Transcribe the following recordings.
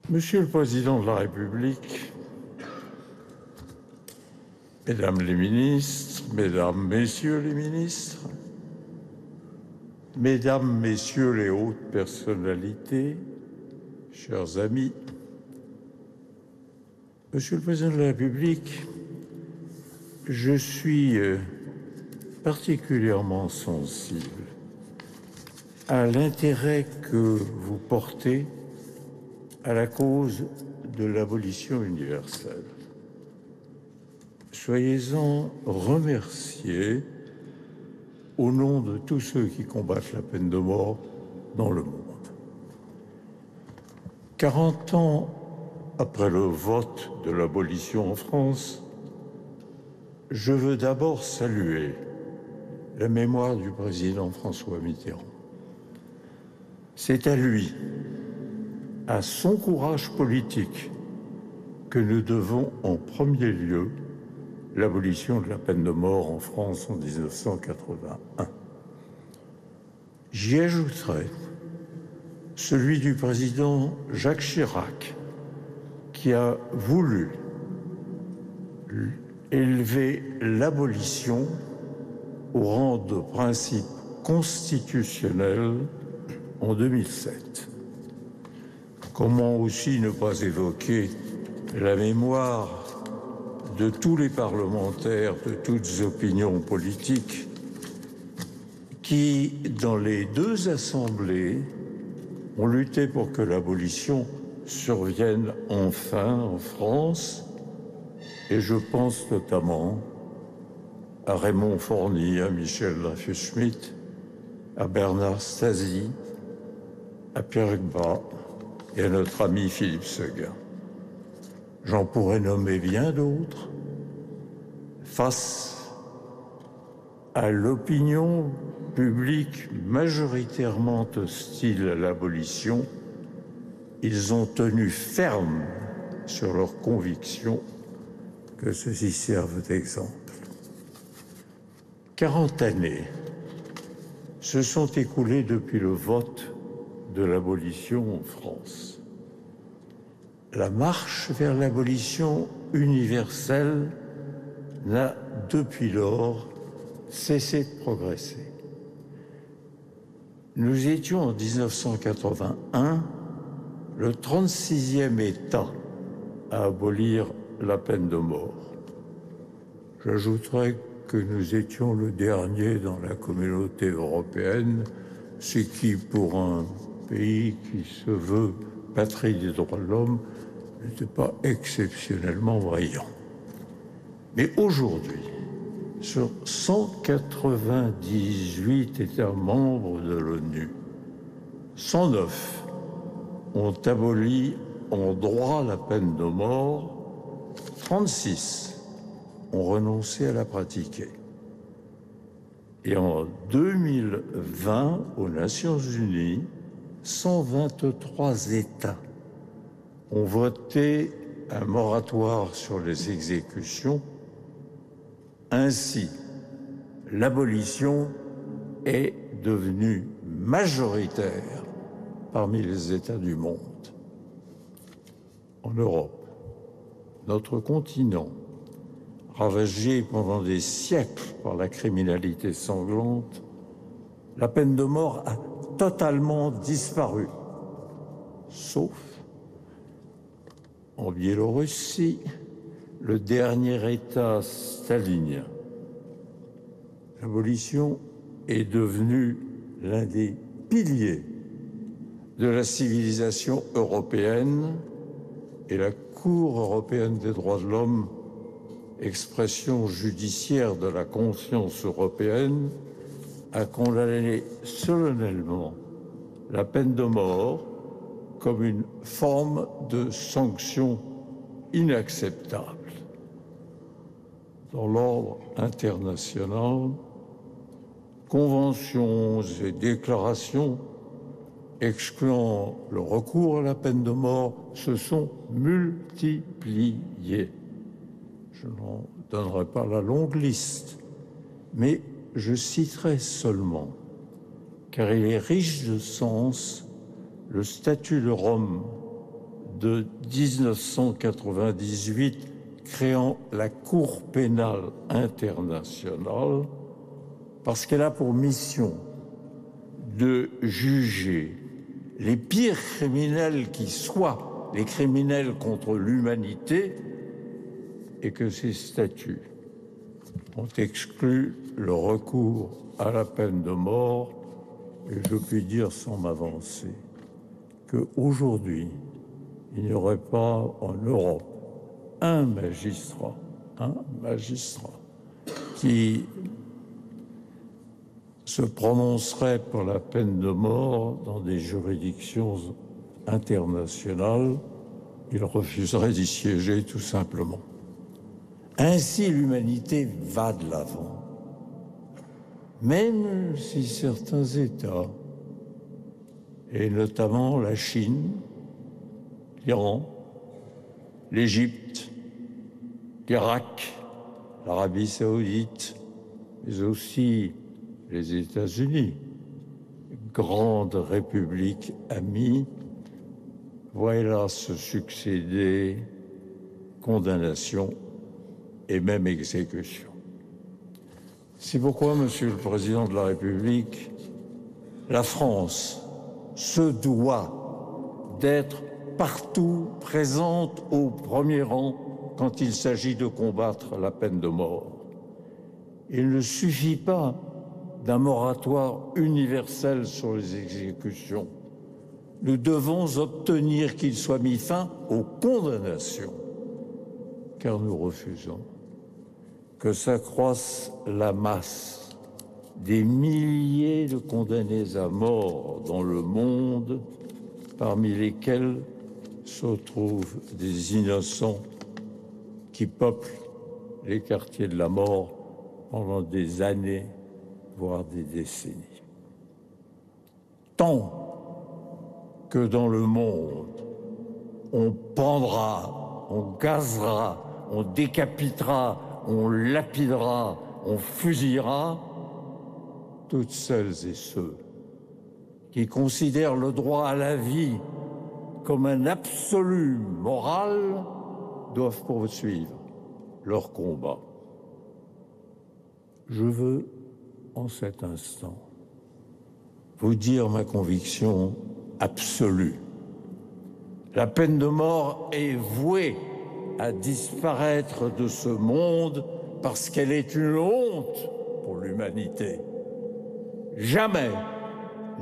Monsieur le Président de la République, Mesdames les ministres, Mesdames, Messieurs les ministres, Mesdames, Messieurs les hautes personnalités, chers amis, Monsieur le Président de la République, je suis particulièrement sensible à l'intérêt que vous portez à la cause de l'abolition universelle. Soyez-en remerciés au nom de tous ceux qui combattent la peine de mort dans le monde. 40 ans après le vote de l'abolition en France, je veux d'abord saluer la mémoire du président François Mitterrand. C'est à lui, à son courage politique, que nous devons en premier lieu l'abolition de la peine de mort en France en 1981. J'y ajouterai celui du président Jacques Chirac, qui a voulu élever l'abolition au rang de principe constitutionnel en 2007. Comment aussi ne pas évoquer la mémoire de tous les parlementaires de toutes opinions politiques qui, dans les deux assemblées, ont lutté pour que l'abolition survienne enfin en France. Et je pense notamment à Raymond Forny, à Michel Dreyfus-Schmitt, à Bernard Stasi, à Pierre Gras et à notre ami Philippe Seguin. J'en pourrais nommer bien d'autres. Face à l'opinion publique majoritairement hostile à l'abolition, ils ont tenu ferme sur leurs convictions, que ceci serve d'exemple. 40 années se sont écoulées depuis le vote de l'abolition en France. La marche vers l'abolition universelle n'a depuis lors cessé de progresser. Nous étions en 1981 le 36e État à abolir la peine de mort. J'ajouterai que nous étions le dernier dans la communauté européenne, ce qui, pour un pays qui se veut patrie des droits de l'homme, n'était pas exceptionnellement brillant. Mais aujourd'hui, sur 198 États membres de l'ONU, 109 ont aboli en droit la peine de mort, 36 ont renoncé à la pratiquer. Et en 2020, aux Nations Unies, 123 États ont voté un moratoire sur les exécutions. Ainsi, l'abolition est devenue majoritaire parmi les États du monde. En Europe, notre continent, ravagé pendant des siècles par la criminalité sanglante, la peine de mort a totalement disparu, sauf en Biélorussie, le dernier État stalinien. L'abolition est devenue l'un des piliers de la civilisation européenne et la Cour européenne des droits de l'homme, expression judiciaire de la conscience européenne, a condamné solennellement la peine de mort comme une forme de sanction inacceptable. Dans l'ordre international, conventions et déclarations excluant le recours à la peine de mort se sont multipliées. Je n'en donnerai pas la longue liste, mais je citerai seulement, car il est riche de sens, le statut de Rome de 1998 créant la Cour pénale internationale parce qu'elle a pour mission de juger les pires criminels qui soient, les criminels contre l'humanité, et que ces statuts ont exclu le recours à la peine de mort. Et je puis dire sans m'avancer qu'aujourd'hui, il n'y aurait pas en Europe un magistrat qui se prononcerait pour la peine de mort dans des juridictions internationales. Il refuserait d'y siéger tout simplement. Ainsi, l'humanité va de l'avant, même si certains États, et notamment la Chine, l'Iran, l'Égypte, l'Irak, l'Arabie saoudite, mais aussi les États-Unis, grande république amie, voilà se succéder condamnations et même exécutions. C'est pourquoi, Monsieur le Président de la République, la France se doit d'être partout présente au premier rang quand il s'agit de combattre la peine de mort. Il ne suffit pas d'un moratoire universel sur les exécutions. Nous devons obtenir qu'il soit mis fin aux condamnations, car nous refusons que s'accroisse la masse des milliers de condamnés à mort dans le monde, parmi lesquels se trouvent des innocents qui peuplent les quartiers de la mort pendant des années, voire des décennies. Tant que dans le monde, on pendra, on gazera, on décapitera, on lapidera, on fusillera toutes celles et ceux qui considèrent le droit à la vie comme un absolu moral doivent poursuivre leur combat. Je veux, en cet instant, vous dire ma conviction absolue. La peine de mort est vouée à disparaître de ce monde parce qu'elle est une honte pour l'humanité. Jamais,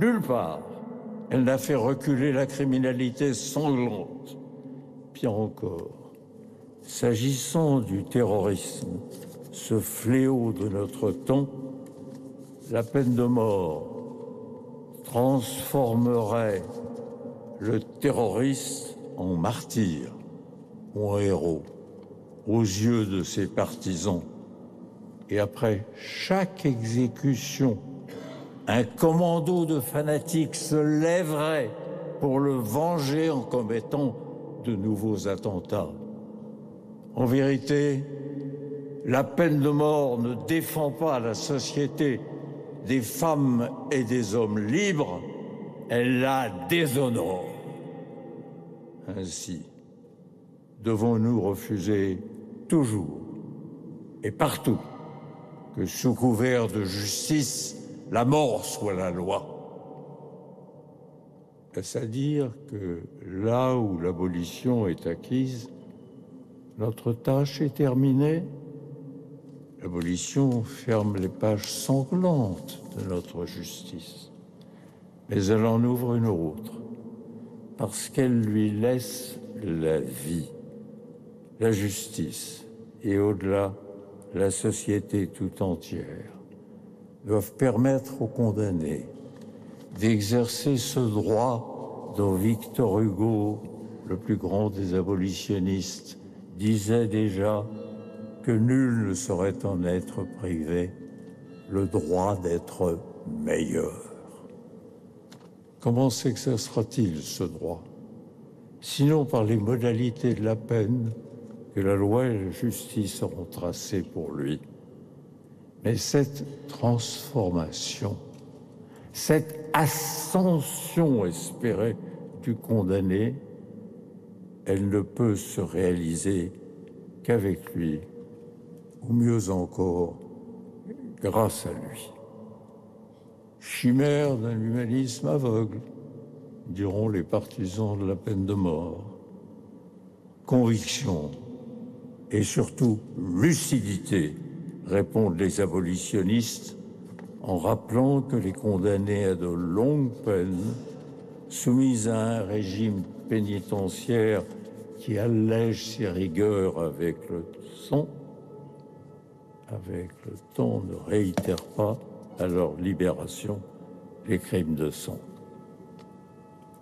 nulle part, elle n'a fait reculer la criminalité sanglante. Pire encore, s'agissant du terrorisme, ce fléau de notre temps, la peine de mort transformerait le terroriste en martyr ou en héros aux yeux de ses partisans. Et après chaque exécution, un commando de fanatiques se lèverait pour le venger en commettant de nouveaux attentats. En vérité, la peine de mort ne défend pas la société des femmes et des hommes libres, elle la déshonore. Ainsi, devons-nous refuser toujours et partout que sous couvert de justice, la mort soit la loi. Est-ce à dire que là où l'abolition est acquise, notre tâche est terminée? L'abolition ferme les pages sanglantes de notre justice, mais elle en ouvre une autre, parce qu'elle lui laisse la vie. La justice, et au-delà, la société tout entière, doivent permettre aux condamnés d'exercer ce droit dont Victor Hugo, le plus grand des abolitionnistes, disait déjà que nul ne saurait en être privé, le droit d'être meilleur. Comment s'exercera-t-il ce droit? Sinon par les modalités de la peine que la loi et la justice auront tracées pour lui. Mais cette transformation, cette ascension espérée du condamné elle ne peut se réaliser qu'avec lui, ou mieux encore, grâce à lui. Chimère d'un humanisme aveugle, diront les partisans de la peine de mort. Conviction et surtout lucidité, répondent les abolitionnistes, en rappelant que les condamnés à de longues peines, soumis à un régime pénitentiaire qui allège ses rigueurs avec le temps, ne réitèrent pas à leur libération les crimes de sang.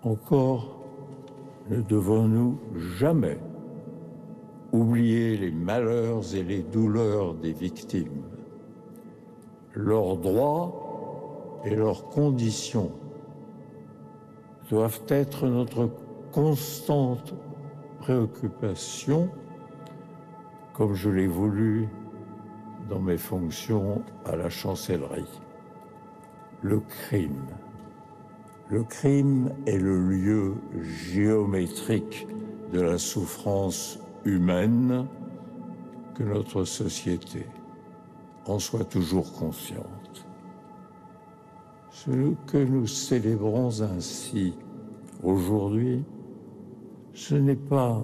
Encore ne devons-nous jamais oublier les malheurs et les douleurs des victimes. Leurs droits et leurs conditions doivent être notre constante préoccupation, comme je l'ai voulu dans mes fonctions à la chancellerie. Le crime est le lieu géométrique de la souffrance humaine, que notre société en soit toujours consciente. Ce que nous célébrons ainsi aujourd'hui, ce n'est pas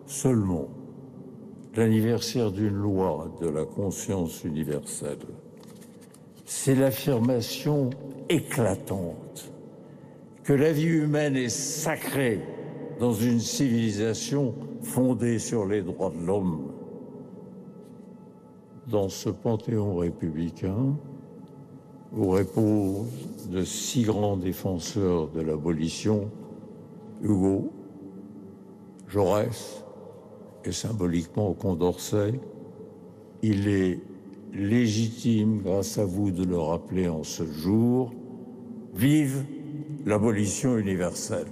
seulement l'anniversaire d'une loi de la conscience universelle, c'est l'affirmation éclatante que la vie humaine est sacrée dans une civilisation fondée sur les droits de l'homme. Dans ce panthéon républicain, où reposent de si grands défenseurs de l'abolition, Hugo, Jaurès et symboliquement Condorcet, il est légitime, grâce à vous, de le rappeler en ce jour, vive l'abolition universelle.